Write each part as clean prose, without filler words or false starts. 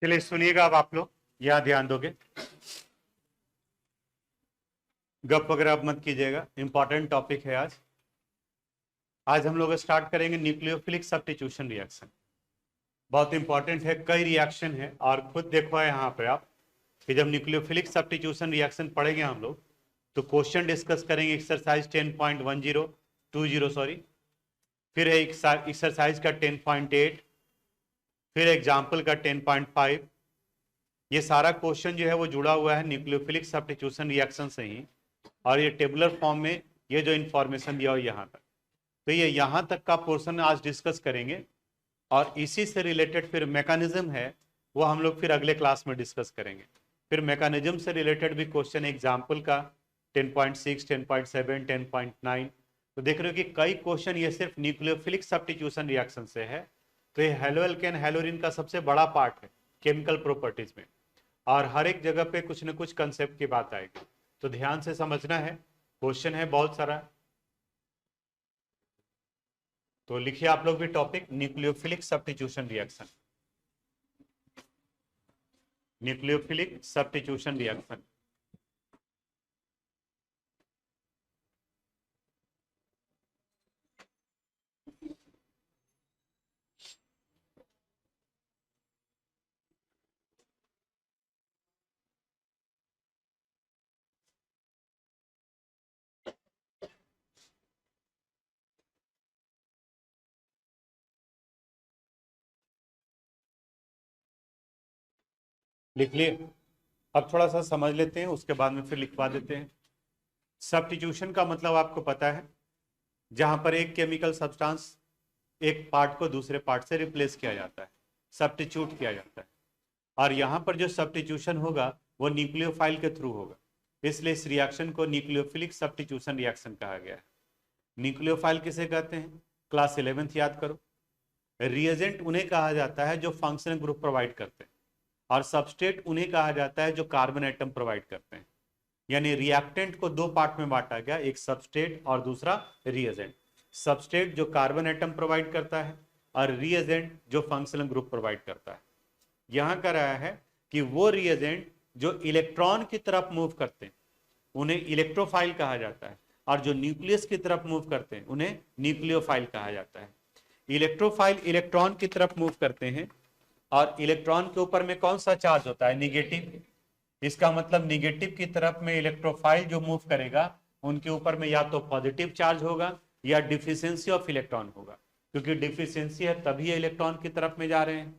चलिए सुनिएगा, अब आप लोग यहाँ ध्यान दोगे, गप वगैरह अब मत कीजिएगा, इंपॉर्टेंट टॉपिक है आज। आज हम लोग स्टार्ट करेंगे न्यूक्लियोफिलिक सब्स्टिट्यूशन रिएक्शन। बहुत इंपॉर्टेंट है, कई रिएक्शन है और खुद देखो यहाँ पे आप कि जब न्यूक्लियोफिलिक सब्स्टिट्यूशन रिएक्शन पढ़ेंगे हम लोग तो क्वेश्चन डिस्कस करेंगे एक्सरसाइज 10.20 सॉरी, फिर है एक्सरसाइज का 10.8, फिर एग्जाम्पल का 10.5। ये सारा क्वेश्चन जो है वो जुड़ा हुआ है न्यूक्लियोफिलिक सब्स्टिट्यूशन रिएक्शन से ही, और ये टेबुलर फॉर्म में ये जो इन्फॉर्मेशन दिया हो यहाँ तक, तो ये यहाँ तक का पोर्शन आज डिस्कस करेंगे और इसी से रिलेटेड फिर मैकेनिज्म है वो हम लोग फिर अगले क्लास में डिस्कस करेंगे। फिर मैकेनिज्म से रिलेटेड भी क्वेश्चन एग्जाम्पल का 10.6, 10.7, 10.9। तो देख रहे हो कि कई क्वेश्चन ये सिर्फ न्यूक्लियोफिलिक सब्स्टिट्यूशन रिएक्शन से है। तो ये हेलो एल्केन हेलोरिन का सबसे बड़ा पार्ट है केमिकल प्रॉपर्टीज में, और हर एक जगह पे कुछ न कुछ कंसेप्ट की बात आएगी, तो ध्यान से समझना है। क्वेश्चन है बहुत सारा, तो लिखिए आप लोग भी topic nucleophilic substitution reaction, nucleophilic substitution reaction. लिख लिए, अब थोड़ा सा समझ लेते हैं, उसके बाद में फिर लिखवा देते हैं। सब्स्टिट्यूशन का मतलब आपको पता है, जहां पर एक केमिकल सब्सटेंस एक पार्ट को दूसरे पार्ट से रिप्लेस किया जाता है, सब्स्टिट्यूट किया जाता है। और यहाँ पर जो सब्स्टिट्यूशन होगा वो न्यूक्लियोफाइल के थ्रू होगा, इसलिए इस रिएक्शन को न्यूक्लियोफिलिक सब्स्टिट्यूशन रिएक्शन कहा गया है। न्यूक्लियोफाइल किसे कहते हैं? क्लास 11th याद करो। रिएजेंट उन्हें कहा जाता है जो फंक्शनल ग्रुप प्रोवाइड करते हैं, और सबस्ट्रेट उन्हें कहा जाता है जो कार्बन एटम प्रोवाइड करते हैं। यानी रिएक्टेंट को दो पार्ट में बांटा गया, एक सबस्ट्रेट और दूसरा रिएजेंट। सबस्ट्रेट जो कार्बन एटम प्रोवाइड करता है और रिएजेंट जो फंक्शनल ग्रुप प्रोवाइड करता है। यहां का रहा है कि वो रिएजेंट जो इलेक्ट्रॉन की तरफ मूव करते हैं उन्हें इलेक्ट्रोफाइल कहा जाता है, और जो न्यूक्लियस की तरफ मूव करते हैं उन्हें न्यूक्लियोफाइल कहा जाता है। इलेक्ट्रोफाइल इलेक्ट्रॉन की तरफ मूव करते हैं, और इलेक्ट्रॉन के ऊपर में कौन सा चार्ज होता है? निगेटिव। इसका मतलब निगेटिव की तरफ में इलेक्ट्रोफाइल जो मूव करेगा उनके ऊपर में या तो पॉजिटिव चार्ज होगा या डिफिशियंसी ऑफ इलेक्ट्रॉन होगा, क्योंकि डिफिशियंसी है तभी इलेक्ट्रॉन की तरफ में जा रहे हैं।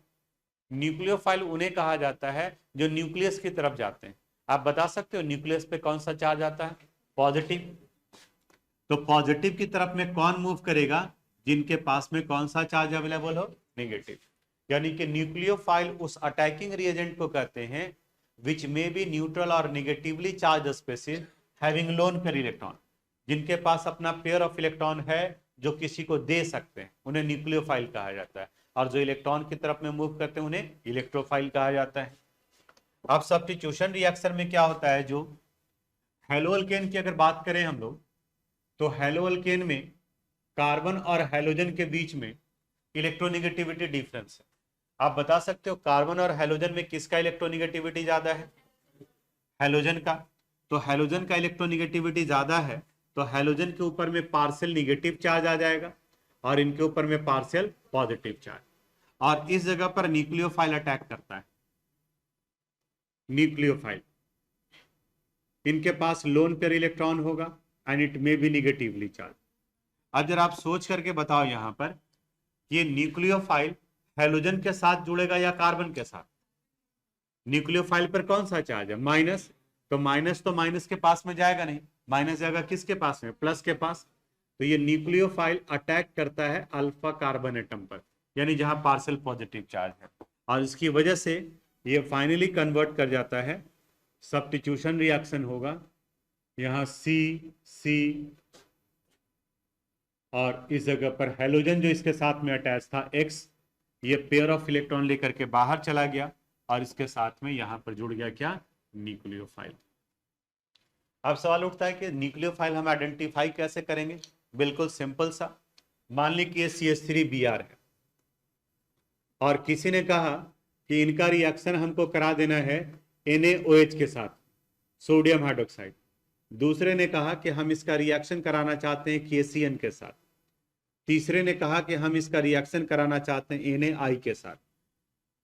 न्यूक्लियोफाइल उन्हें कहा जाता है जो न्यूक्लियस की तरफ जाते हैं। आप बता सकते हो न्यूक्लियस पे कौन सा चार्ज आता है? पॉजिटिव। तो पॉजिटिव की तरफ में कौन मूव करेगा? जिनके पास में कौन सा चार्ज अवेलेबल हो? नेगेटिव। यानी कि न्यूक्लियोफाइल उस अटैकिंग रिएजेंट को कहते हैं विच मे बी न्यूट्रल और negatively charge species having lone pair electron, जिनके पास अपना पेयर ऑफ इलेक्ट्रॉन है जो किसी को दे सकते हैं, उन्हें न्यूक्लियोफाइल कहा जाता है। और जो इलेक्ट्रॉन की तरफ में मूव करते हैं उन्हें इलेक्ट्रोफाइल कहा जाता है। अब सब्स्टिट्यूशन रिएक्शन में क्या होता है, जो हेलोअल्केन की अगर बात करें हम लोग, तो हेलोअल्केन में कार्बन और हेलोजन के बीच में इलेक्ट्रोनेगेटिविटी डिफरेंस है। आप बता सकते हो कार्बन और हेलोजन में किसका इलेक्ट्रोनेगेटिविटी ज्यादा है? हेलोजन का। तो हेलोजन का इलेक्ट्रोनेगेटिविटी ज्यादा है, तो हेलोजन के ऊपर में पार्शियल निगेटिव चार्ज आ जाएगा और इनके ऊपर में पार्शियल पॉजिटिव चार्ज, और इस जगह पर न्यूक्लियोफाइल अटैक करता है। न्यूक्लियोफाइल, इनके पास लोन पेयर इलेक्ट्रॉन होगा and it may be negatively charge. अब जरा आप सोच करके बताओ यहां पर, ये न्यूक्लियोफाइल हेलोजन के साथ जुड़ेगा या कार्बन के साथ? न्यूक्लियोफाइल पर कौन सा चार्ज है? माइनस। तो माइनस के पास में जाएगा नहीं, माइनस जाएगा किसके पास में? प्लस के पास। तो ये न्यूक्लियोफाइल अटैक करता है अल्फा कार्बन एटम पर, यानी जहां पार्शियल पॉजिटिव चार्ज है, और इसकी वजह से ये फाइनली कन्वर्ट कर जाता है, सब्स्टिट्यूशन रिएक्शन होगा। यहां सी सी, और इस जगह पर हेलोजन जो इसके साथ में अटैच था एक्स, ये पेयर ऑफ इलेक्ट्रॉन लेकर के बाहर चला गया और इसके साथ में यहां पर जुड़ गया क्या? न्यूक्लियोफाइल। अब सवाल उठता है कि न्यूक्लियोफाइल हम आइडेंटिफाई कैसे करेंगे? बिल्कुल सिंपल सा, मान ली कि ये CH3Br है और किसी ने कहा कि इनका रिएक्शन हमको करा देना है NaOH के साथ, सोडियम हाइड्रोक्साइड। दूसरे ने कहा कि हम इसका रिएक्शन कराना चाहते हैं KCN के साथ। तीसरे ने कहा कि हम इसका रिएक्शन कराना चाहते हैं NaI के साथ।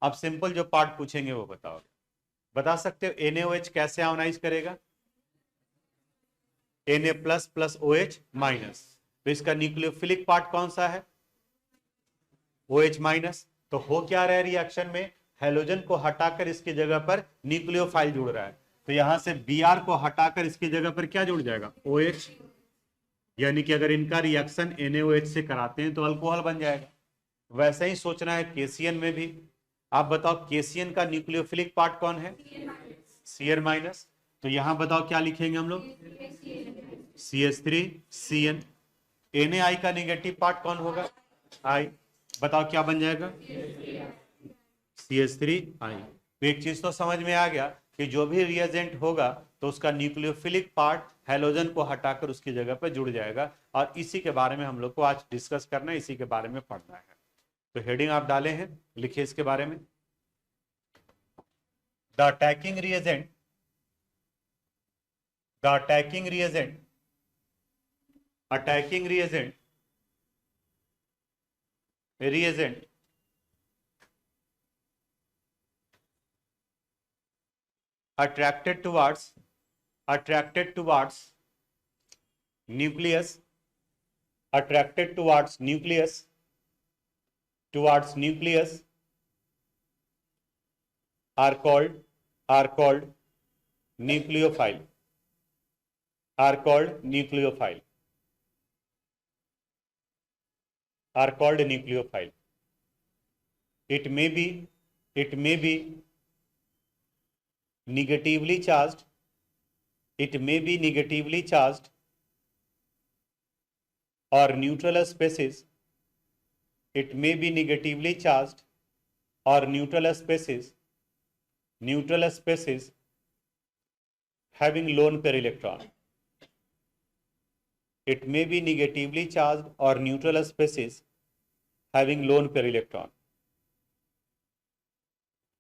अब सिंपल जो पार्ट पूछेंगे वो बताओ, बता सकते हो NaOH कैसे आयोनाइज करेगा? Na plus plus OH minus. तो इसका न्यूक्लियोफिलिक पार्ट कौन सा है? OH minus. तो हो क्या रहा है रिएक्शन में? हेलोजन को हटाकर इसकी जगह पर न्यूक्लियोफाइल जुड़ रहा है। तो यहां से Br को हटाकर इसकी जगह पर क्या जुड़ जाएगा? OH। यानी कि अगर इनका रिएक्शन NaOH से कराते हैं तो अल्कोहल बन जाएगा। वैसे ही सोचना है KCN में भी। आप बताओ KCN का न्यूक्लियोफिलिक पार्ट कौन है? Cr minus. तो यहां बताओ क्या लिखेंगे हम लोग? CH3CN। NaI का नेगेटिव पार्ट कौन होगा? I। बताओ क्या बन जाएगा? CH3I। तो एक चीज तो समझ में आ गया कि जो भी रिएजेंट होगा तो उसका न्यूक्लियोफिलिक पार्ट हेलोजन को हटाकर उसकी जगह पर जुड़ जाएगा। और इसी के बारे में हम लोग को आज डिस्कस करना है, इसी के बारे में पढ़ना है। तो हेडिंग आप डाले हैं, लिखिए इसके बारे में। The attacking reagent, the attacking reagent, attacking reagent, reagent attracted towards nucleus, attracted towards nucleus are called nucleophile, are called nucleophile, are called nucleophile. It may be negatively charged, it may be negatively charged or neutral species, it may be negatively charged or neutral species having lone pair electron. It may be negatively charged or neutral species having lone pair electron.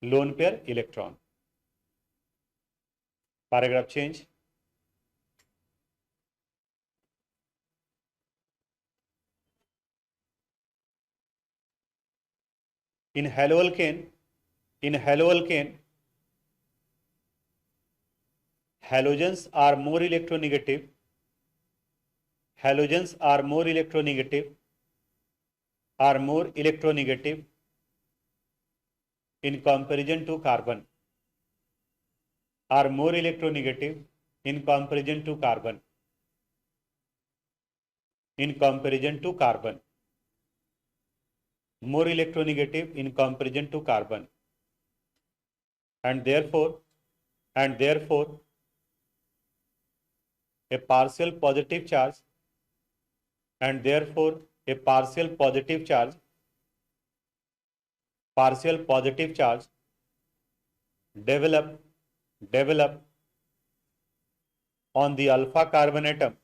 Lone pair electron. Paragraph change. In haloalkane, halogens are more electronegative. Halogens are more electronegative in comparison to carbon. Are more electronegative in comparison to carbon. In comparison to carbon. More electronegative in comparison to carbon. And therefore, a partial positive charge, and therefore a partial positive charge develop on the alpha carbon atom,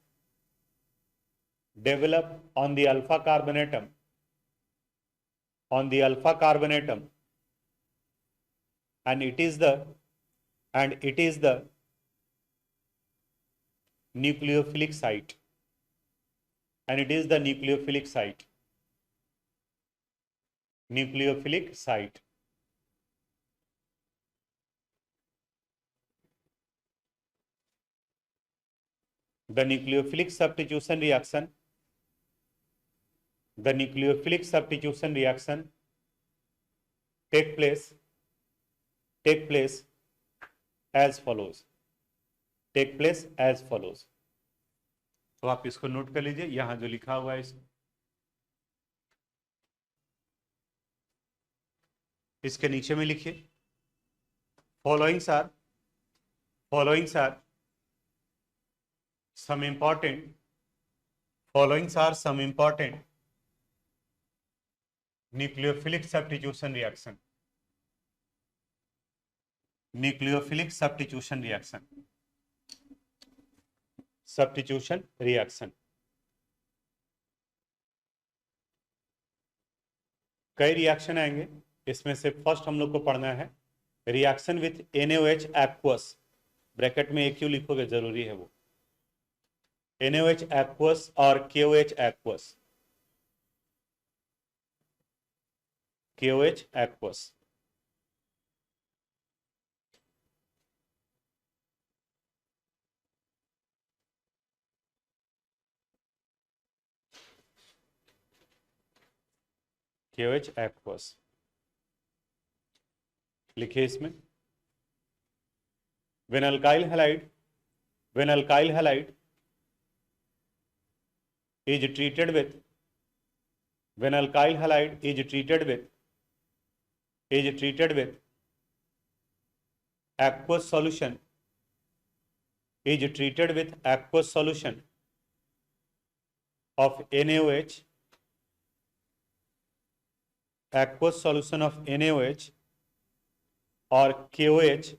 and it is the nucleophilic site, nucleophilic site. The nucleophilic substitution reaction, take place as follows. तो आप इसको note कर लीजिए, यहां जो लिखा हुआ है इसके नीचे में लिखिए, followings are some important nucleophilic substitution reaction. कई रिएक्शन आएंगे, इसमें से फर्स्ट हम लोग को पढ़ना है reaction with NaOH aqueous, bracket में AQ लिखोगे, जरूरी है वो, NaOH एक्वस और KOH aqueous, KOH aqueous. KOH aqueous लिखिए इसमें। when alkyl halide is treated with when alkyl halide is treated with aqueous solution of NaOH, aqueous solution of NaOH or KOH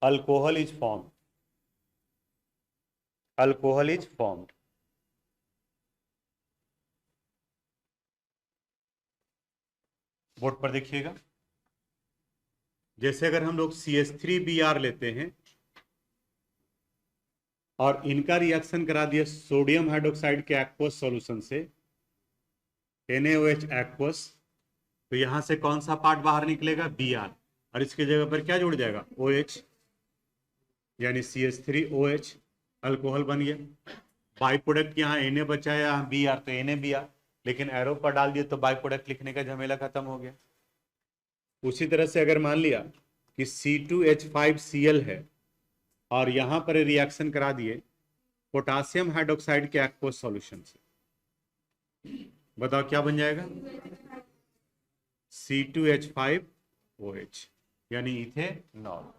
alcohol is formed, board पर देखिएगा। जैसे अगर हम लोग CH3Br लेते हैं और इनका रिएक्शन करा दिया सोडियम हाइड्रोक्साइड के एक्वस सॉल्यूशन से NaOH एक्वस, तो यहां से कौन सा पार्ट बाहर निकलेगा? Br, और इसकी जगह पर क्या जुड़ जाएगा? OH, यानी CH3OH, अल्कोहल बन गया। बाई प्रोडक्ट यहाँ Na बचा है, यहाँ Br, तो NaBr, लेकिन एरो पर डाल दिए तो बाई प्रोडक्ट लिखने का झमेला खत्म हो गया। उसी तरह से अगर मान लिया कि C2H5Cl है और यहां पर रिएक्शन करा दिए पोटासियम हाइड्रोक्साइड के एक्वस सॉल्यूशन से, बताओ क्या बन जाएगा? C2H5OH, यानी इथेनॉल।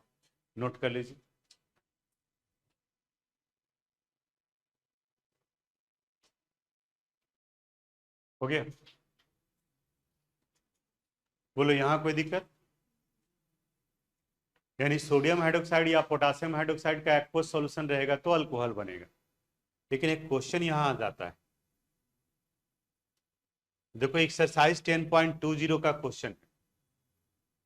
नोट कर लीजिए। हो गया? बोलो यहां कोई दिक्कत? यानी सोडियम हाइड्रोक्साइड या पोटासियम हाइड्रोक्साइड का एक्वस सॉल्यूशन रहेगा तो अल्कोहल बनेगा। लेकिन एक क्वेश्चन यहां आ जाता है, देखो एक्सरसाइज 10.20 का क्वेश्चन है,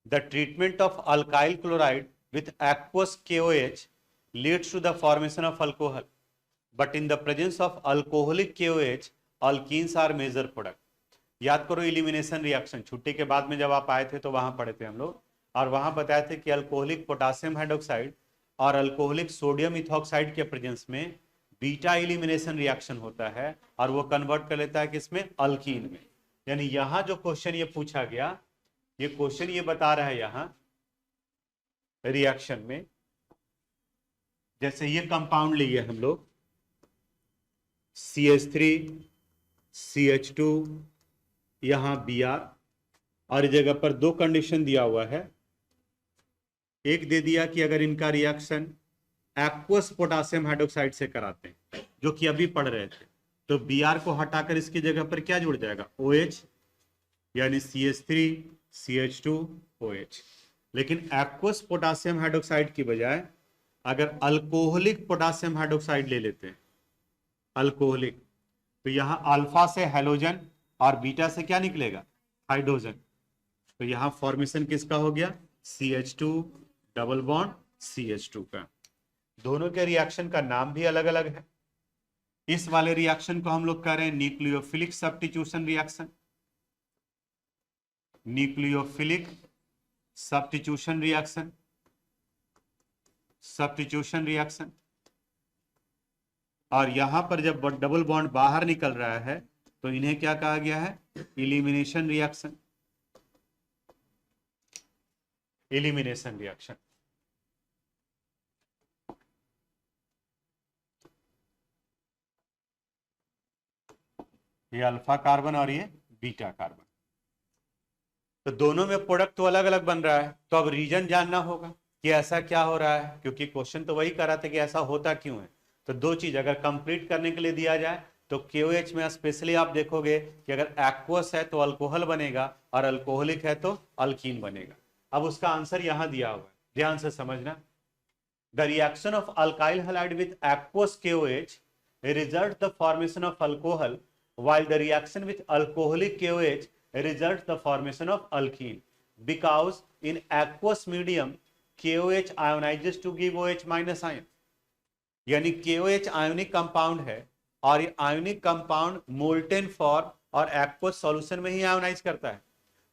the treatment of alkyl chloride with aqueous KOH leads to the formation of alcohol, but in the presence of alcoholic KOH alkenes are major product. याद करो इलिमिनेशन रिएक्शन, छुट्टी के बाद में जब आप आए थे तो वहां पढ़े थे हम लोग, और वहां बताए थे कि अल्कोहलिक पोटासियम हाइड्रोक्साइड और अल्कोहलिक सोडियम इथॉक्साइड के प्रेजेंस में बीटा इलिमिनेशन रिएक्शन होता है और वो कन्वर्ट कर लेता है किसमें? अल्कीन में। यानी यहां जो क्वेश्चन ये पूछा गया, ये क्वेश्चन ये बता रहा है यहां रिएक्शन में, जैसे ये कंपाउंड लिए हम लोग CH3 CH2 यहां Br, और इस जगह पर दो कंडीशन दिया हुआ है। एक दे दिया कि अगर इनका रिएक्शन एक्वस पोटासियम हाइड्रोक्साइड से कराते हैं, जो कि अभी पढ़ रहे थे, तो Br को हटाकर इसकी जगह पर क्या जुड़ जाएगा? OH, यानी CH3 CH2OH। लेकिन एक्वस पोटासियम हाइड्रोक्साइड की बजाय अगर अल्कोहलिक पोटासियम हाइड्रोक्साइड ले लेते हैं, अल्कोहलिक, तो यहां अल्फा से हैलोजन और बीटा से क्या निकलेगा? हाइड्रोजन। तो यहां फॉर्मेशन किसका हो गया? CH2 डबल बॉन्ड CH2 का। दोनों के रिएक्शन का नाम भी अलग अलग है। इस वाले रिएक्शन को हम लोग कह रहे हैं nucleophilic substitution reaction, nucleophilic substitution reaction. और यहां पर जब डबल बॉन्ड बाहर निकल रहा है तो इन्हें क्या कहा गया है? Elimination reaction, elimination reaction. ये अल्फा कार्बन और ये बीटा कार्बन, तो दोनों में प्रोडक्ट तो अलग अलग बन रहा है। तो अब रीजन जानना होगा कि ऐसा क्या हो रहा है, क्योंकि क्वेश्चन तो वही कर रहा था कि ऐसा होता क्यों है। तो दो चीज अगर कंप्लीट करने के लिए दिया जाए तो KOH में स्पेशली आप देखोगे कि अगर एक्वस है तो अल्कोहल बनेगा और अल्कोहलिक है तो अल्कीन बनेगा। अब उसका आंसर यहां दिया हुआ है, ध्यान से समझना। The reaction of alkyl halide with aqueous KOH result the formation of alcohol while the reaction with alcoholic KOH results the formation of alkene because in aqueous medium KOH ionizes to give OH minus ion. यानी KOH ionic compound है और ये ionic compound molten form और aqueous solution में ही ionise करता है।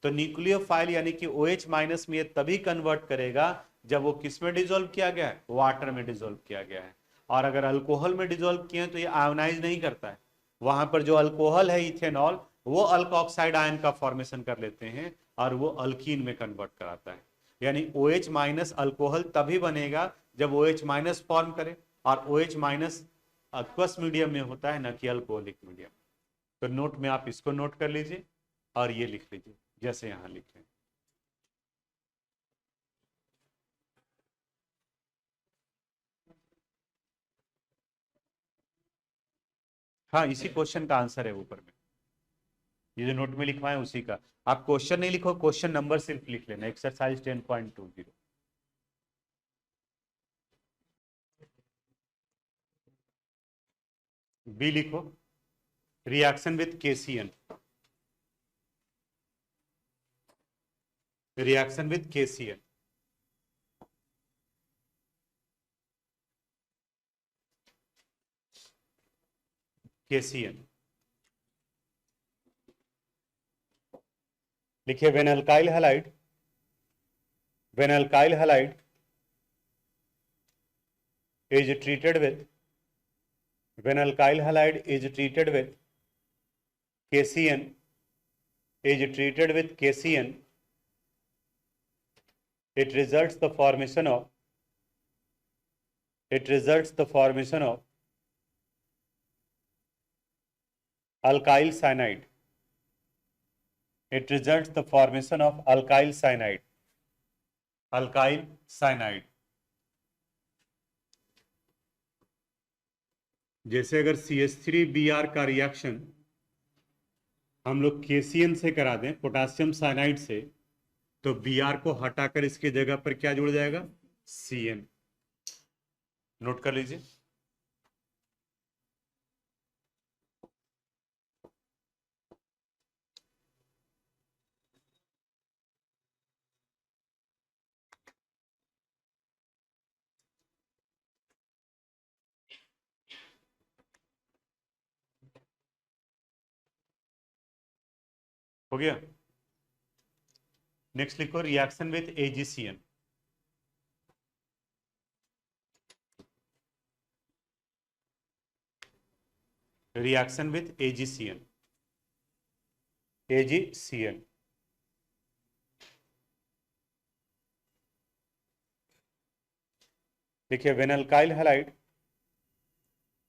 तो nucleophile यानी कि OH माइनस में ये तभी कन्वर्ट करेगा जब वो किस में डिसॉल्व किया गया है, वाटर में डिसॉल्व किया गया है। और अगर अल्कोहल में डिसॉल्व किए तो ये आयोनाइज नहीं करता है। वहां पर जो अल्कोहल है इथेनॉल, वो अल्कोक्साइड आयन का फॉर्मेशन कर लेते हैं और वो अल्कीन में कन्वर्ट कराता है। यानी OH माइनस अल्कोहल तभी बनेगा जब OH माइनस फॉर्म करे, और OH माइनस एक्वस मीडियम में होता है, ना कि अल्कोहलिक मीडियम। तो नोट में आप इसको नोट कर लीजिए और ये लिख लीजिए जैसे यहां लिखे। हाँ, इसी क्वेश्चन का आंसर है ऊपर में, ये जो नोट में लिखवाए उसी का। आप क्वेश्चन नहीं लिखो, क्वेश्चन नंबर सिर्फ लिख लेना, एक्सरसाइज 10.20। बी लिखो, reaction with KCN, reaction with KCN। KCN लिखिए, when alkyl halide, when alkyl halide is treated with, when alkyl halide is treated with KCN, is treated with KCN, it results the formation of, it results the formation of alkyl cyanide, it results the formation of alkyl cyanide, alkyl cyanide। जैसे अगर CH3Br का reaction हम लोग KCN से करा दें, potassium cyanide से, तो Br को हटाकर इसकी जगह पर क्या जुड़ जाएगा, CN। नोट कर लीजिए। हो गया। नेक्स्ट लिखो, reaction with AgCN, reaction with AgCN, AgCN। देखिए, when alkyl halide,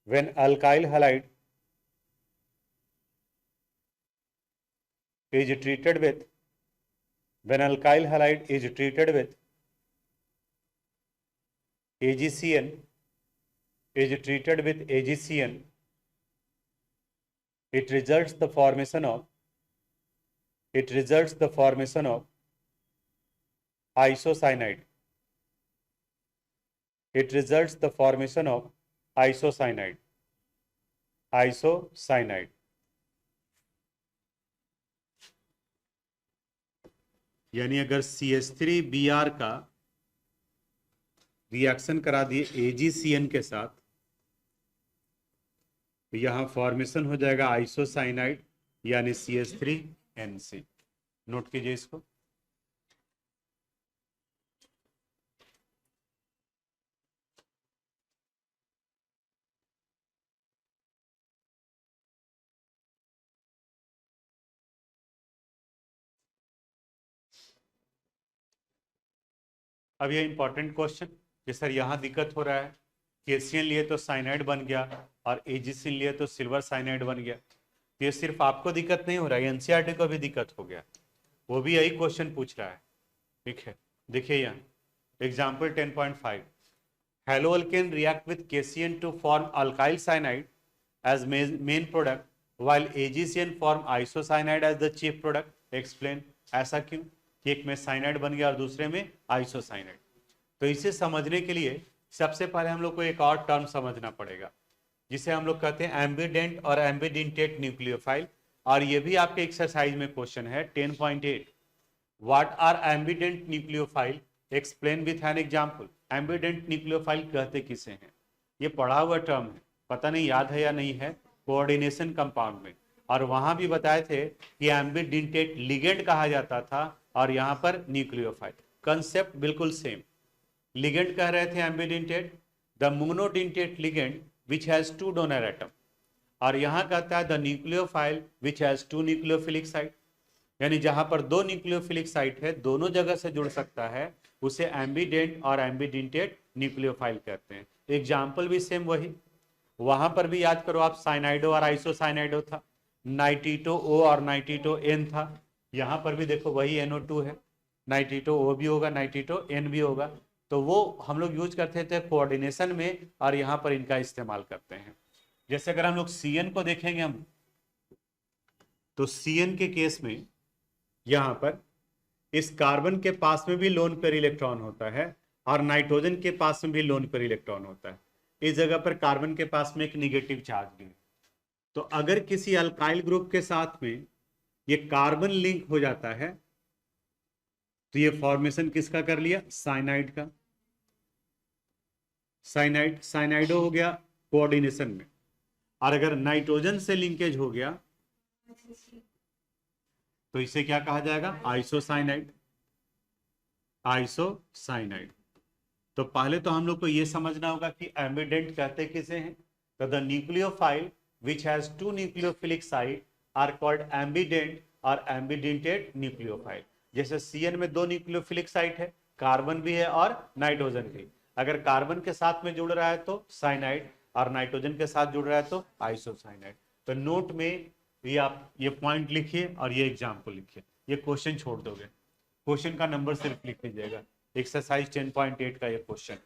when alkyl halide is treated with, when alkyl halide is treated with AgCN, is treated with AgCN, it results the formation of, it results the formation of isocyanide, it results the formation of isocyanide, isocyanide। यानी अगर CH3Br का reaction करा दिए AgCN के साथ, तो यहां formation हो जाएगा आइसोसाइनाइड यानी CH3NC। नोट कीजिए इसको। अब ये इंपॉर्टेंट क्वेश्चन कि सर यहाँ दिक्कत हो रहा है, KCN लिए तो साइनाइड बन गया और AgCN लिए तो सिल्वर साइनाइड बन गया। तो ये सिर्फ आपको दिक्कत नहीं हो रहा है, NCERT को भी दिक्कत हो गया, वो भी यही क्वेश्चन पूछ रहा है। ठीक है, देखिए यहाँ example 10.5, haloalkane react with KCN to form alkyl cyanide as main product while AgCN form isocyanide as the chief product, explain। ऐसा क्यों कि एक में साइनाइड बन गया और दूसरे में आइसोसाइनाइड। तो इसे समझने के लिए सबसे पहले हम लोग को एक और टर्म समझना पड़ेगा। जिसे हम लोग कहते हैं एम्बिडेंट और एम्बिडेंटेट न्यूक्लियोफाइल। और ये भी आपके एक्सरसाइज में क्वेश्चन है 10.8, what are ambident nucleophile, explain with an example. Ambident nucleophile कहते किसे हैं? ये पढ़ा हुआ टर्म है, पता नहीं याद है या नहीं है, कोऑर्डिनेशन कंपाउंड में। और वहां भी बताए थे कि एम्बिडेंटेट लिगेंड कहा जाता था और यहाँ पर न्यूक्लियोफाइल। कंसेप्ट बिल्कुल सेम। लिगेंड कह रहे थे ambidentate, the monodentate ligand which has two donor atom. और यहां कहता है the nucleophile which has two nucleophilic site, यानी जहां पर दो न्यूक्लियोफिलिक साइट है, दोनों जगह से जुड़ सकता है, उसे एम्बिडेंट और एम्बिडेंटेट न्यूक्लियोफाइल कहते हैं। एग्जाम्पल भी सेम वही, वहां पर भी याद करो आप, साइनाइडो और आइसोसाइनाइडो था, नाइट्रिटो ओ और नाइट्रिटो एन था। यहां पर भी देखो वही NO2 है, नाइट्रिटो ओ भी होगा, नाइट्रिटो एन भी होगा। तो वो हम लोग यूज करते थे कोऑर्डिनेशन में और यहाँ पर इनका इस्तेमाल करते हैं। जैसे अगर हम लोग CN को देखेंगे हम, तो CN के केस में यहाँ पर इस कार्बन के पास में भी लोन पेयर इलेक्ट्रॉन होता है और नाइट्रोजन के पास में भी लोन पेयर इलेक्ट्रॉन होता है। इस जगह पर कार्बन के पास में एक निगेटिव चार्ज भी है। तो अगर किसी अल्काइल ग्रुप के साथ में ये कार्बन लिंक हो जाता है तो ये फॉर्मेशन किसका कर लिया? साइनाइड का। साइनाइडो हो गया कोऑर्डिनेशन में। और अगर नाइट्रोजन से लिंकेज हो गया तो इसे क्या कहा जाएगा? आइसोसाइनाइड। आइसोसाइनाइड। तो पहले तो हम लोग को यह समझना होगा कि एम्बिडेंट कहते किसे हैं। तो the nucleophile which has two nucleophilic site are called ambident और एम्बिडेंटेड न्यूक्लियोफाइल। जैसे CN में दो न्यूक्लियोफिलिक साइट है, कार्बन भी है और नाइट्रोजन भी। अगर कार्बन के साथ में जुड़ रहा है तो साइनाइड और नाइट्रोजन के साथ जुड़ रहा है तो आइसोसाइनाइड। तो नोट में ये आप ये पॉइंट लिखिए और ये एग्जाम्पल लिखिए, ये क्वेश्चन छोड़ दोगे, क्वेश्चन का नंबर सिर्फ लिख लीजिएगा। एक्सरसाइज 10.8 का ये क्वेश्चन।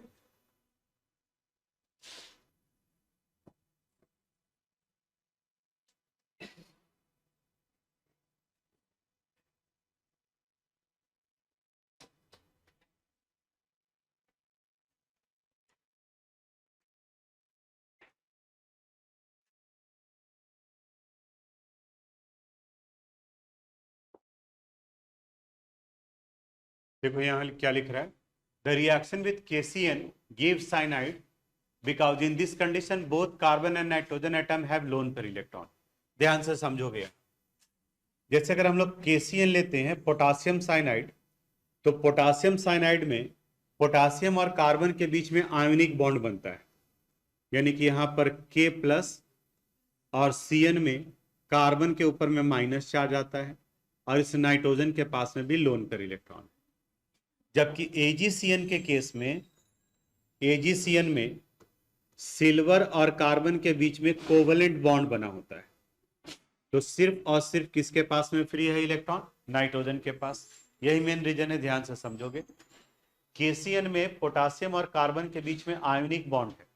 देखो यहाँ क्या लिख रहा है, the reaction with KCN gives cyanide because in this condition both carbon and nitrogen atom have lone pair electron। ध्यान से समझोगे। जैसे अगर हम लोग KCN लेते हैं पोटासियम साइनाइड, तो पोटासियम साइनाइड में पोटासियम और कार्बन के बीच में आयोनिक बॉन्ड बनता है, यानी कि यहाँ पर K+ और CN में कार्बन के ऊपर में माइनस चार्ज आता है और इस नाइट्रोजन के पास में भी लोन पेयर इलेक्ट्रॉन। जबकि AgCN के केस में, AgCN में सिल्वर और कार्बन के बीच में कोवलेंट बॉन्ड बना होता है। तो सिर्फ और सिर्फ किसके पास में फ्री है इलेक्ट्रॉन? नाइट्रोजन के पास। यही मेन रीजन है, ध्यान से समझोगे। KCN में पोटासियम और कार्बन के बीच में आयोनिक बॉन्ड है,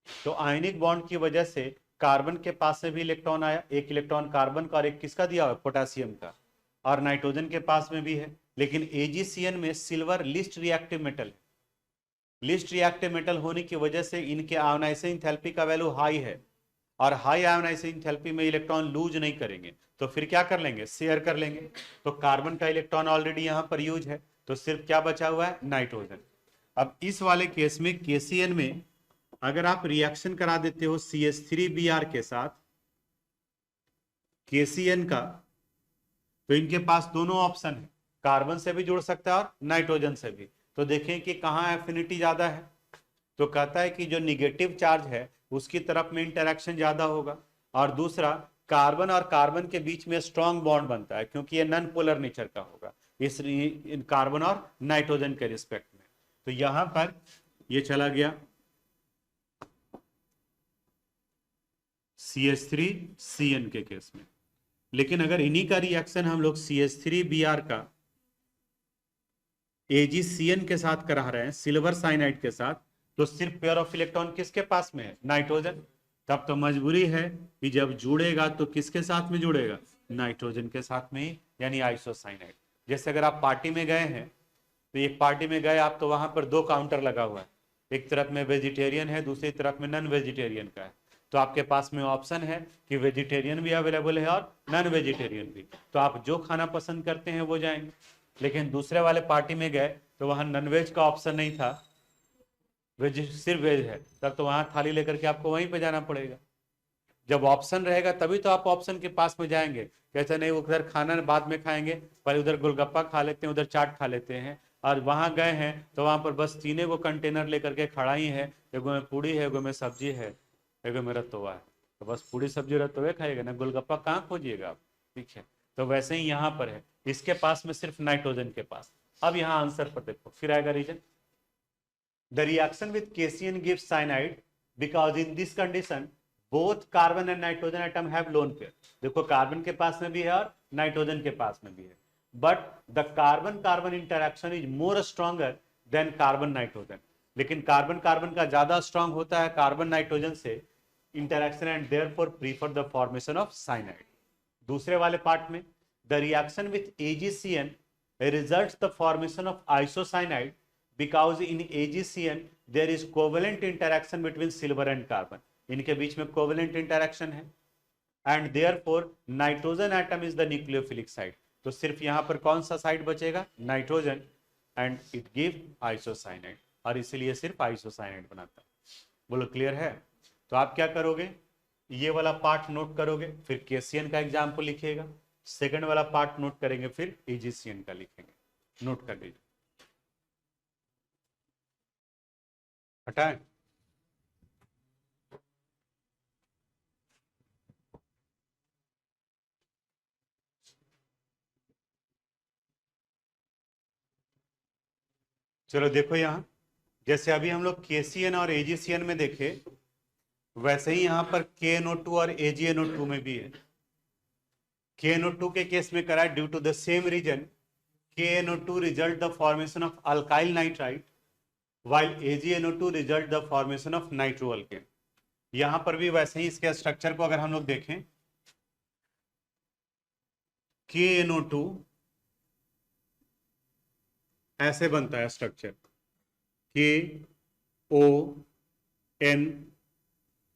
तो आयोनिक बॉन्ड की वजह से कार्बन के पास से भी इलेक्ट्रॉन आया, एक इलेक्ट्रॉन कार्बन का और एक किसका दिया हुआ? पोटासियम का। और नाइट्रोजन के पास में भी है। लेकिन AgCN में सिल्वर लिस्ट रिएक्टिव मेटल है, लिस्ट रिएक्टिव मेटल होने की वजह से इनके आयोनाइजेशन एंथैल्पी का वैल्यू हाई है और हाई आयोनाइजेशन एंथैल्पी में इलेक्ट्रॉन लूज नहीं करेंगे, तो फिर क्या कर लेंगे? शेयर कर लेंगे। तो कार्बन का इलेक्ट्रॉन ऑलरेडी यहां पर यूज है, तो सिर्फ क्या बचा हुआ है? नाइट्रोजन। अब इस वाले केस में KCN में अगर आप रिएक्शन करा देते हो CH3Br के साथ KCN का, तो इनके पास दोनों ऑप्शन है, कार्बन से भी जुड़ सकता है और नाइट्रोजन से भी। तो देखें कि कहाँ एफिनिटी ज्यादा है, तो कहता है कि जो निगेटिव चार्ज है उसकी तरफ में इंटरेक्शन ज्यादा होगा। और दूसरा, कार्बन और कार्बन के बीच में स्ट्रॉन्ग बॉन्ड बनता है क्योंकि ये नॉन पोलर नेचर का होगा, इस कार्बन और नाइट्रोजन के रिस्पेक्ट में। तो यहां पर ये चला गया CH3CN के केस में। लेकिन अगर इन्हीं का रिएक्शन हम लोग CH3Br का AgCN के साथ करा रहे हैं, सिल्वर साइनाइड के साथ, तो सिर्फ पेयर ऑफ इलेक्ट्रॉन किसके पास में है? नाइट्रोजन। तब तो मजबूरी है कि जब जुड़ेगा तो किसके साथ में जुड़ेगा? नाइट्रोजन के साथ में ही, यानी आइसोसाइनाइड। जैसे अगर आप पार्टी में गए हैं, तो एक पार्टी में गए आप, तो वहां पर दो काउंटर लगा हुआ है, एक तरफ में वेजिटेरियन है, दूसरी तरफ में नॉन वेजिटेरियन का है। तो आपके पास में ऑप्शन है कि वेजिटेरियन भी अवेलेबल है और नॉन वेजिटेरियन भी, तो आप जो खाना पसंद करते हैं वो जाएंगे। लेकिन दूसरे वाले पार्टी में गए तो वहाँ नॉन वेज का ऑप्शन नहीं था, वेज सिर्फ वेज है, तब तो वहाँ थाली लेकर के आपको वहीं पे जाना पड़ेगा। जब ऑप्शन रहेगा तभी तो आप ऑप्शन के पास में जाएंगे, कैसे नहीं उधर खाना बाद में खाएंगे, पहले उधर गोलगप्पा खा लेते हैं, उधर चाट खा लेते हैं, और वहां गए हैं तो वहां पर बस तीनों को कंटेनर लेकर के खड़ा ही है, एगो में पूड़ी है, एगो में सब्जी है, एगो में रतुआ है, तो बस पूड़ी सब्जी रतुए खाइएगा ना, गोलगप्पा कहाँ खोजिएगा आप। ठीक है, तो वैसे ही यहाँ पर है, इसके पास में सिर्फ नाइट्रोजन के पास। अब यहाँ आंसर पर देखो, फिर आएगा reason, the reaction with KCN gives cyanide because in this condition both carbon and nitrogen atom have lone pair। देखो कार्बन के पास में भी है और नाइट्रोजन के पास में भी है, but the carbon carbon interaction is more stronger than carbon nitrogen. लेकिन कार्बन कार्बन का ज्यादा स्ट्रांग होता है कार्बन नाइट्रोजन से interaction, and therefore prefer the formation of cyanide. दूसरे वाले पार्ट में the reaction with AgCN results the formation of isocyanide because in AgCN there is covalent interaction between silver and carbon। इनके बीच में covalent interaction है, and therefore nitrogen atom is the nucleophilic site। तो सिर्फ यहां पर कौन सा साइड बचेगा, nitrogen, and it give isocyanide, और इसीलिए सिर्फ आइसोसाइनाइड बनाता है। बोलो क्लियर है। तो आप क्या करोगे, ये वाला पार्ट नोट करोगे, फिर केसीएन का एग्जाम्पल लिखिएगा, सेकंड वाला पार्ट नोट करेंगे, फिर एजीसीएन का लिखेंगे। नोट कर लीजिए, हटाएं। चलो देखो यहां, जैसे अभी हम लोग केसीएन और एजीसीएन में देखे, वैसे ही यहां पर KNO2 और AgNO2 में भी है। KNO2 के केस में करा due to the same reason, KNO2 result the formation of alkyl nitrite while AgNO2 result the formation of nitroalkane। यहां पर भी वैसे ही इसके स्ट्रक्चर को अगर हम लोग देखें, KNO2 ऐसे बनता है स्ट्रक्चर, KON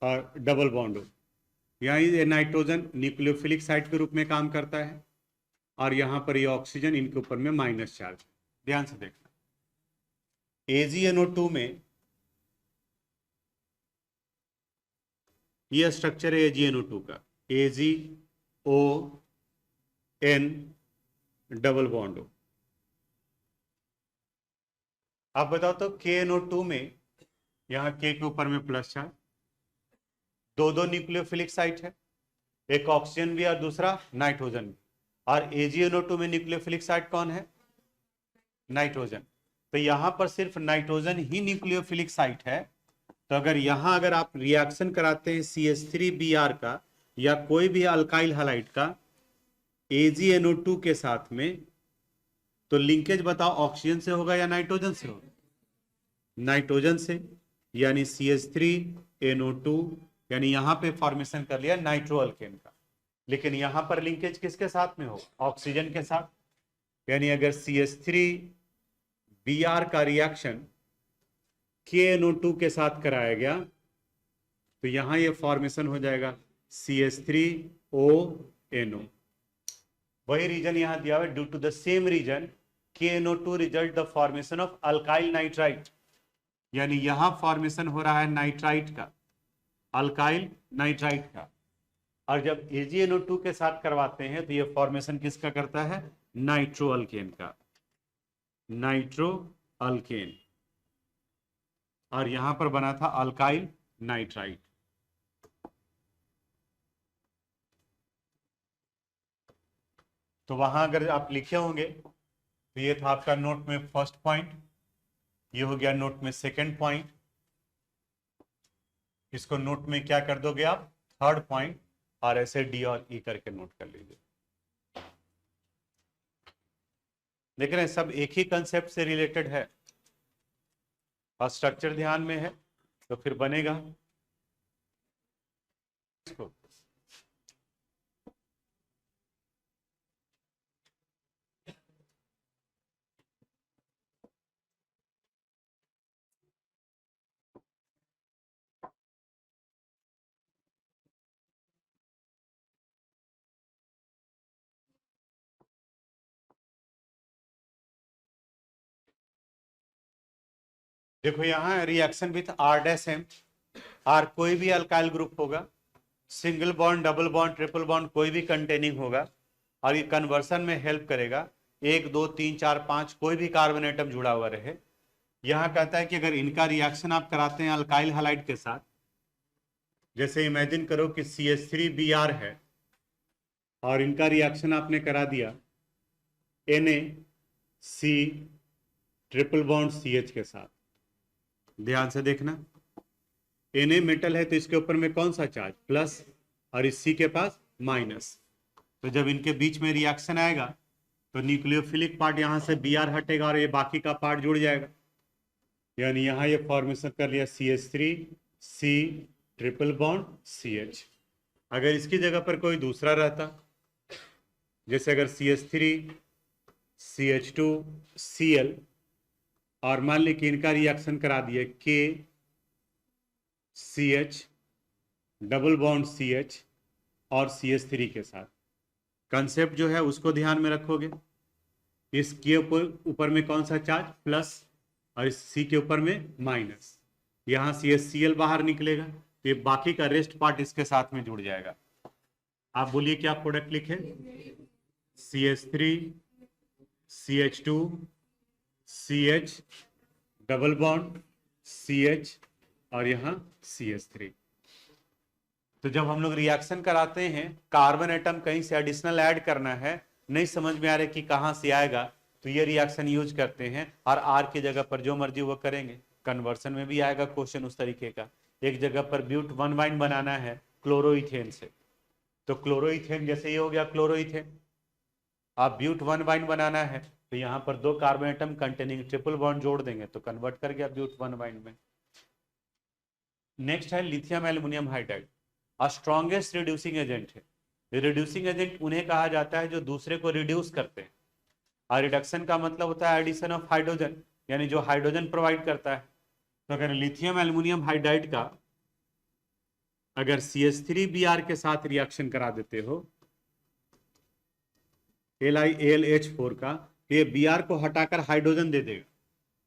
और डबल बॉन्ड, यहाँ ये नाइट्रोजन न्यूक्लियोफिलिक साइट के रूप में काम करता है, और यहां पर ये ऑक्सीजन इनके ऊपर में माइनस चार्ज। ध्यान से देखना, AgNO2 में ये स्ट्रक्चर है AgNO2 का, AgON डबल बॉन्ड। आप बताओ तो KNO2 में यहाँ K के ऊपर में प्लस चार्ज, दो न्यूक्लियोफिलिक साइट है, एक ऑक्सीजन भी और दूसरा नाइट्रोजन भी, और AgNO2 में न्यूक्लियोफिलिक साइट कौन है, नाइट्रोजन। तो यहां पर सिर्फ नाइट्रोजन ही न्यूक्लियोफिलिक साइट है। तो अगर यहां अगर आप रिएक्शन कराते हैं CH3Br का या कोई भी अल्काइल हैलाइड का AgNO2 के साथ में, तो लिंकेज बताओ ऑक्सीजन से होगा या नाइट्रोजन से होगा, नाइट्रोजन से, यानी CH3NO2, यानी यहां पे फॉर्मेशन कर लिया नाइट्रोअल्केन का। लेकिन यहां पर लिंकेज किसके साथ में होगा, ऑक्सीजन के साथ, यानी अगर CH3Br का रिएक्शन KNO2 के साथ कराया गया तो यहां ये फॉर्मेशन हो जाएगा CH3ONO। वही रीजन यहां दिया हुआ है, due to the same reason KNO2 result the formation of alkyl nitrite, यानी यहां फॉर्मेशन हो रहा है नाइट्राइट का, अल्काइल नाइट्राइट का, और जब AgNO2 के साथ करवाते हैं तो ये फॉर्मेशन किसका करता है, नाइट्रोअल्केन का, नाइट्रोअल्केन, और यहां पर बना था अल्काइल नाइट्राइट। तो वहां अगर आप लिखे होंगे तो ये था आपका नोट में फर्स्ट पॉइंट, ये हो गया नोट में सेकंड पॉइंट, इसको नोट में क्या कर दोगे आप, थर्ड पॉइंट, और ऐसे D और E करके नोट कर लीजिए। देख रहे हैं सब एक ही कंसेप्ट से रिलेटेड है और स्ट्रक्चर ध्यान में है, तो फिर बनेगा इसको। देखो यहाँ reaction with R dash M, R कोई भी अल्काइल ग्रुप होगा, single bond, double bond, triple bond कोई भी कंटेनिंग होगा, और ये कन्वर्सन में हेल्प करेगा। 1 2 3 4 5 कोई भी कार्बन एटम जुड़ा हुआ रहे। यहाँ कहता है कि अगर इनका रिएक्शन आप कराते हैं अल्काइल हैलाइड के साथ, जैसे इमेजिन करो कि CH3Br है और इनका रिएक्शन आपने करा दिया NaC ट्रिपल बॉन्ड CH के साथ। ध्यान से देखना, Na मेटल है तो इसके ऊपर में कौन सा चार्ज, प्लस, और इस C के पास माइनस। तो जब इनके बीच में रिएक्शन आएगा तो न्यूक्लियोफिलिक पार्ट यहाँ से Br हटेगा और ये बाकी का पार्ट जुड़ जाएगा। यानी यहाँ ये फॉर्मेशन कर लिया CH3C ट्रिपल बॉन्ड CH। अगर इसकी जगह पर कोई दूसरा रहता, जैसे अगर CH3CH2Cl, और मान ली कि इनका रिएक्शन करा दिए KCH डबल बॉन्ड CH और CH3 के साथ, कंसेप्ट जो है उसको ध्यान में रखोगे। इस के ऊपर में कौन सा चार्ज, प्लस, और इस C के ऊपर में माइनस। यहाँ CHCl बाहर निकलेगा, ये बाकी का रेस्ट पार्ट इसके साथ में जुड़ जाएगा। आप बोलिए क्या प्रोडक्ट लिखे, CH3CH2CH डबल बॉन्ड CH और यहाँ CH3। तो जब हम लोग रिएक्शन कराते हैं, कार्बन एटम कहीं से एडिशनल ऐड करना है, नहीं समझ में आ रहा कि कहाँ से आएगा, तो ये रिएक्शन यूज करते हैं, और आर की जगह पर जो मर्जी वो करेंगे। कन्वर्सन में भी आएगा क्वेश्चन उस तरीके का। एक जगह पर ब्यूट 1 वाइन बनाना है क्लोरोइथेन से, तो क्लोरोइथेन जैसे ये हो गया क्लोरोइथेन। आप ब्यूट 1 वाइन बनाना है तो यहाँ पर 2 carbon atom containing triple bond जोड़ देंगे तो कन्वर्ट कर गया ब्यूट 1 वाइन में। नेक्स्ट है lithium aluminium hydride, strongest reducing agent है। रिड्यूसिंग एजेंट उन्हें कहा जाता है जो दूसरे को रिड्यूस करते हैं, और रिडक्शन का मतलब होता है एडिशन ऑफ हाइड्रोजन, यानी जो हाइड्रोजन प्रोवाइड करता है। तो अगर लिथियम एल्युमिनियम हाइड्राइड का अगर CH3Br के साथ रिएक्शन करा देते हो LiAlH4 का, तो ये Br को हटाकर हाइड्रोजन दे देगा।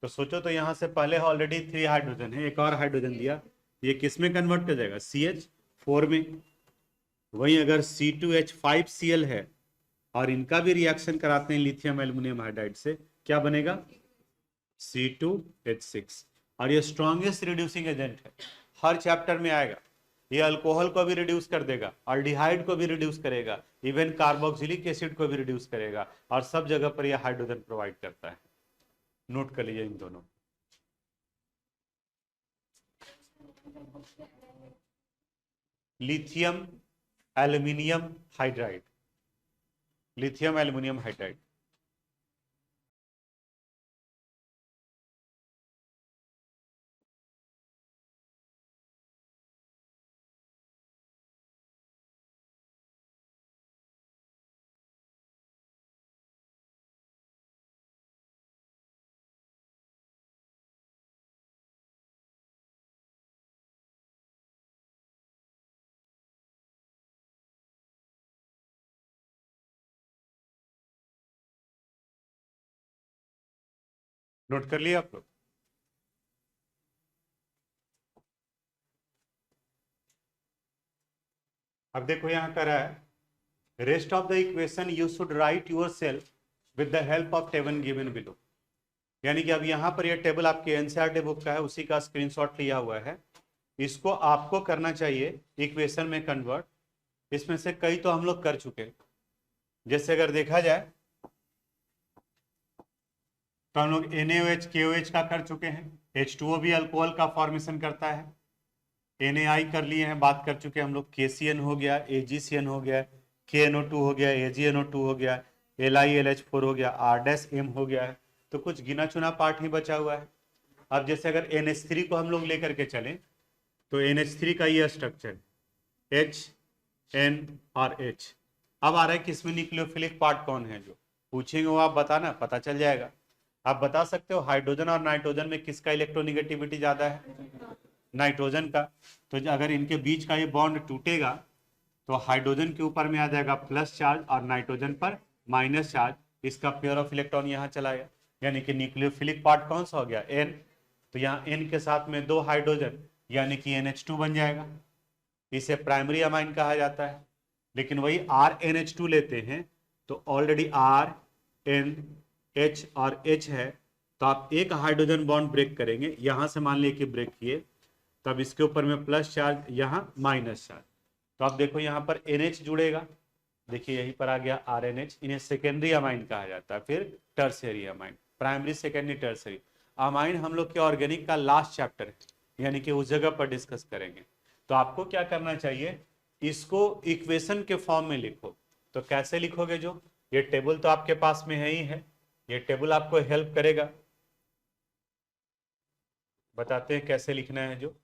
तो सोचो, तो यहां से पहले ऑलरेडी 3 हाइड्रोजन है, एक और हाइड्रोजन दिया, ये किस में कन्वर्ट कर जाएगा, CH4 में। वहीं अगर C2H5Cl है और इनका भी रिएक्शन कराते हैं लिथियम एल्युमिनियम हाइड्राइड से, क्या बनेगा, C2H6। और ये स्ट्रॉन्गेस्ट रिड्यूसिंग एजेंट है, हर चैप्टर में आएगा। ये अल्कोहल को भी रिड्यूस कर देगा, अल्डिहाइड को भी रिड्यूस करेगा, इवन कार्बोक्सिलिक एसिड को भी रिड्यूस करेगा, और सब जगह पर यह हाइड्रोजन प्रोवाइड करता है। नोट कर लीजिए इन दोनों। Lithium aluminium hydride, lithium aluminium hydride. Note कर लिया आप लोग। अब देखो यहां कर रहा है, rest of the equation you should write yourself with the help of table given below. यानी कि अब यहाँ पर यह टेबल आपके एनसीईआरटी बुक का है, उसी का स्क्रीनशॉट लिया हुआ है। इसको आपको करना चाहिए इक्वेशन में कन्वर्ट। इसमें से कई तो हम लोग कर चुके, जैसे अगर देखा जाए तो हम लोग NaOH KOH का कर चुके हैं, H2O भी अल्कोहल का फॉर्मेशन करता है, NaI कर लिए हैं, बात कर चुके हैं हम लोग, KCN हो गया, AgCN हो गया, KNO2 हो गया, AgNO2 हो गया, LiLH4 हो गया, R' हो गया है। तो कुछ गिना चुना पार्ट ही बचा हुआ है। अब जैसे अगर NH3 को हम लोग लेकर के चलें तो NH3 का ये स्ट्रक्चर H N और H। अब आ रहा है कि इसमें न्यूक्लियोफिलिक पार्ट कौन है, जो पूछेंगे वो आप बताना, पता चल जाएगा। आप बता सकते हो हाइड्रोजन और नाइट्रोजन में किसका इलेक्ट्रोनिगेटिविटी ज्यादा है, नाइट्रोजन का। तो अगर इनके बीच का ये बॉन्ड टूटेगा तो हाइड्रोजन के ऊपर में आ जाएगा प्लस चार्ज और नाइट्रोजन पर माइनस चार्ज, इसका पेयर ऑफ इलेक्ट्रॉन यहाँ चला गया, यानी कि न्यूक्लियोफिलिक पार्ट कौन सा हो गया, N। तो यहाँ N के साथ में 2 हाइड्रोजन यानी कि NH2 बन जाएगा। इसे प्राइमरी अमाइन कहा जाता है। लेकिन वही RNH2 लेते हैं तो ऑलरेडी R N H और H है, तो आप एक हाइड्रोजन बॉन्ड ब्रेक करेंगे, यहां से मान लीजिए कि ब्रेक किए, तब इसके ऊपर में प्लस चार्ज, यहाँ माइनस चार्ज, तो आप देखो यहाँ पर NH जुड़ेगा, देखिए यहीं पर आ गया RNH। इन्हें सेकेंडरी अमाइन कहा जाता है, फिर tertiary amine. Primary, secondary, tertiary amine हम लोग के ऑर्गेनिक का लास्ट चैप्टर है, यानी कि उस जगह पर डिस्कस करेंगे। तो आपको क्या करना चाहिए, इसको इक्वेशन के फॉर्म में लिखो। तो कैसे लिखोगे, जो ये टेबल तो आपके पास में है ही है, ये टेबल आपको हेल्प करेगा। बताते हैं कैसे लिखना है। जो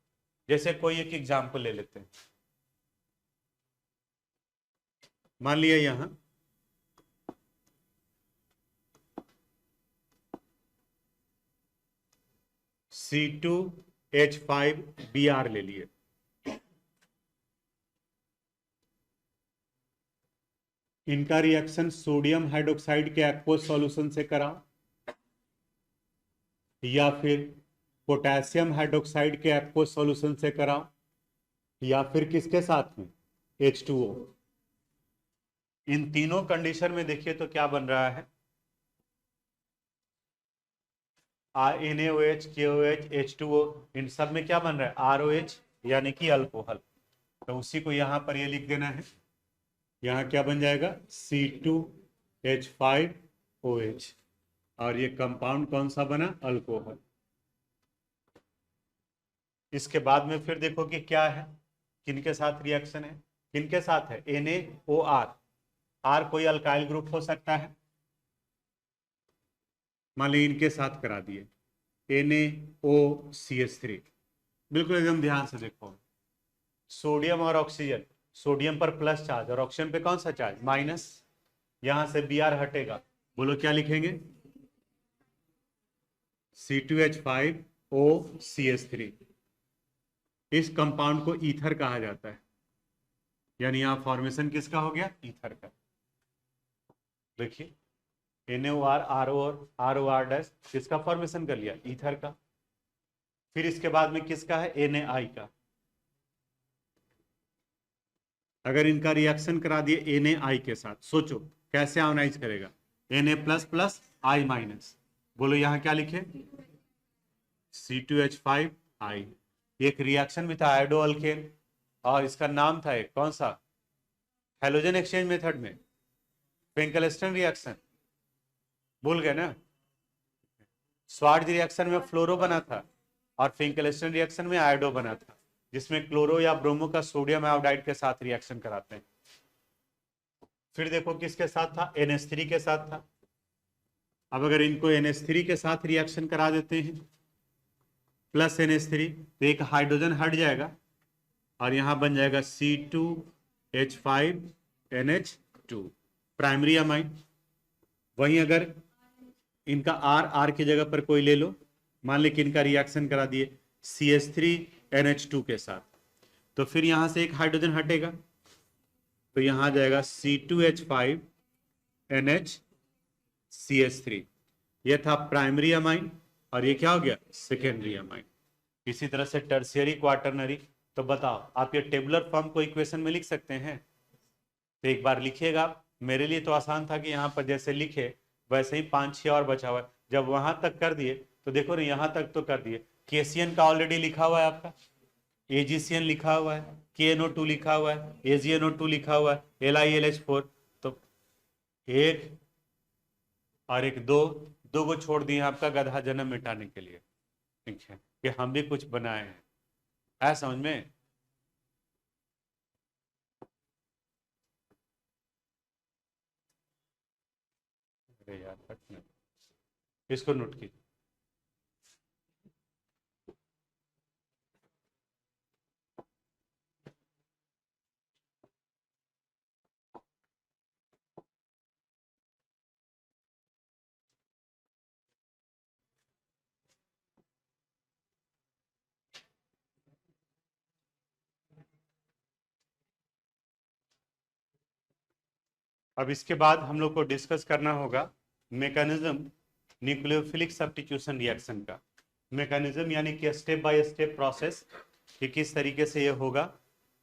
जैसे कोई एक एग्जाम्पल ले लेते हैं, मान लिया यहां C2H5Br ले लिए। इनका रिएक्शन सोडियम हाइड्रोक्साइड के एक्वस सॉल्यूशन से कराओ, या फिर पोटेशियम हाइड्रोक्साइड के एक्वस सॉल्यूशन से कराओ, या फिर किसके साथ में, H2O। इन तीनों कंडीशन में देखिए तो क्या बन रहा है, NaOH, KOH, H2O, इन सब में क्या बन रहा है, ROH यानी कि अल्कोहल। तो उसी को यहां पर ये लिख देना है। यहाँ क्या बन जाएगा, C2H5OH, और ये कंपाउंड कौन सा बना, अल्कोहल। इसके बाद में फिर देखो कि क्या है, किनके साथ रिएक्शन है, किनके साथ है, NaOR। R कोई अल्काइल ग्रुप हो सकता है, मान लीजिए इनके साथ करा दिए, NaOCH3। बिल्कुल एकदम ध्यान से देखो, सोडियम और ऑक्सीजन, सोडियम पर प्लस चार्ज और ऑक्सीजन पे कौन सा चार्ज, माइनस। यहां से Br हटेगा, बोलो क्या लिखेंगे, C2H5OCH3। इस कंपाउंड को ईथर कहा जाता है, यानी यहां फॉर्मेशन किसका हो गया, ईथर का। देखिए NaOR, ROR डैश किसका फॉर्मेशन कर लिया, ईथर का। फिर इसके बाद में किसका है, Na का। अगर इनका रिएक्शन करा दिए Na के साथ, सोचो कैसे आयोनाइज करेगा, Na plus plus I minus, बोलो यहां क्या लिखे, C2H5I। एक रिएक्शन भी था आयोडो अल्केन, और इसका नाम था एक कौन सा, हेलोजन एक्सचेंज मेथड में फिंकलस्टन रिएक्शन, भूल गए ना। स्वार्ज रिएक्शन में फ्लोरो बना था, और फिंकलस्टन रिएक्शन में आयोडो बना था, जिसमें क्लोरो या ब्रोमो का सोडियम आयोडाइड के साथ रिएक्शन कराते हैं। फिर देखो किसके साथ था, NH3 के साथ था। अब अगर इनको NH3 के साथ रिएक्शन करा देते हैं, प्लस NH3, तो एक हाइड्रोजन हट जाएगा और यहां बन जाएगा C2H5NH2, प्राइमरी अमाइन। वहीं अगर इनका R की जगह पर कोई ले लो, मान ली कि इनका रिएक्शन करा दिए CH3NH2 के साथ, तो फिर यहां से एक हाइड्रोजन हटेगा, तो यहां आ जाएगा C2H5NHCH3। ये था प्राइमरी अमाइन, और ये क्या हो गया, सेकेंडरी अमाइन। इसी तरह से टर्शियरी, क्वाटरनरी। तो बताओ आप ये टेबुलर फॉर्म को इक्वेशन में लिख सकते हैं, तो एक बार लिखिएगा। मेरे लिए तो आसान था कि यहाँ पर जैसे लिखे वैसे ही 5-6 और बचा हुआ है। जब वहां तक कर दिए तो देखो ना, यहाँ तक तो कर दिए, केसीएन का ऑलरेडी लिखा हुआ है आपका, एजीसीएन लिखा हुआ है, KNO2 लिखा हुआ है, AgNO2 लिखा हुआ है, LiLH4। तो एक और एक, दो, दो को छोड़ दिए आपका गधा जन्म मिटाने के लिए। ठीक है, कि हम भी कुछ बनाए हैं, है समझ में। अरे यार इसको नोट कीजिए। अब इसके बाद हम लोग को डिस्कस करना होगा मैकेनिज्म न्यूक्लियोफिलिक सब्स्टिट्यूशन रिएक्शन का। मैकेनिज्म यानी कि स्टेप बाय स्टेप प्रोसेस कि किस तरीके से ये होगा।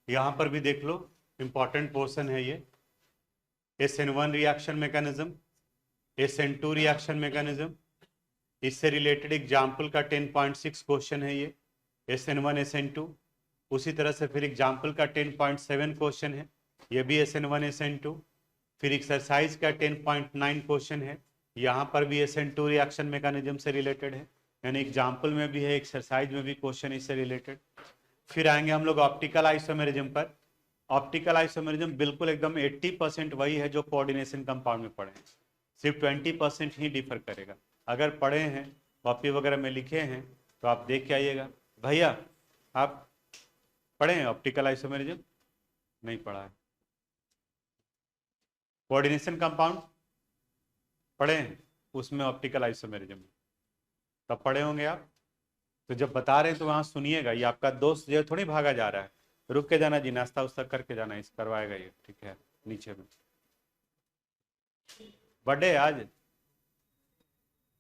यहाँ पर भी देख लो, इंपॉर्टेंट पोर्शन है ये। SN1 reaction mechanism, SN2 reaction mechanism, इससे रिलेटेड एग्जाम्पल का 10.6 क्वेश्चन है ये SN1 SN2। उसी तरह से फिर एग्जाम्पल का 10.7 क्वेश्चन है, ये भी SN1 SN2। फिर एक्सरसाइज का 10.9 क्वेश्चन है, यहाँ पर भी SN2 रिएक्शन मैकेनिज्म से रिलेटेड है, यानी एग्जाम्पल में भी है, एक्सरसाइज में भी क्वेश्चन इससे रिलेटेड। फिर आएंगे हम लोग ऑप्टिकल आइसोमेरिज्म पर। ऑप्टिकल आइसोमेरिज्म बिल्कुल एकदम 80% वही है जो कोऑर्डिनेशन कंपाउंड में पढ़े हैं, सिर्फ 20% ही डिफर करेगा। अगर पढ़े हैं, कॉपी वगैरह में लिखे हैं तो आप देख के आइएगा। भैया आप पढ़े हैं ऑप्टिकल आइसोमेरिज्म? नहीं पढ़ा है। कोऑर्डिनेशन कंपाउंड पढ़े हैं, उसमें ऑप्टिकल आइसोमेरिज्म तब पढ़े होंगे आप। तो जब बता रहे हैं तो वहाँ सुनिएगा। ये आपका दोस्त जो थोड़ी भागा जा रहा है, रुक के जाना जी, नाश्ता उस्ता करके जाना, इस करवाएगा ये, ठीक है। नीचे में बर्थडे आज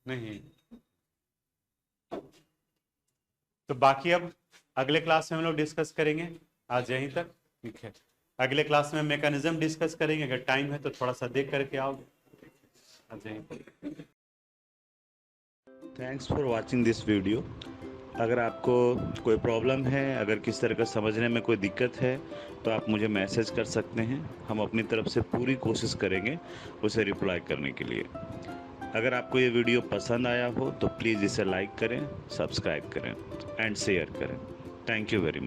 नहीं, तो बाकी अब अगले क्लास में हम लोग डिस्कस करेंगे। आज यहीं तक, ठीक है। अगले क्लास में मैकेनिज्म डिस्कस करेंगे, अगर टाइम है तो थोड़ा सा देख करके आओगे। आज यहीं तक। Thanks for watching this video. अगर आपको कोई प्रॉब्लम है, अगर किस तरह का समझने में कोई दिक्कत है, तो आप मुझे मैसेज कर सकते हैं। हम अपनी तरफ से पूरी कोशिश करेंगे उसे रिप्लाई करने के लिए। अगर आपको ये वीडियो पसंद आया हो तो प्लीज़ इसे लाइक करें, सब्सक्राइब करें एंड शेयर करें। Thank you very much.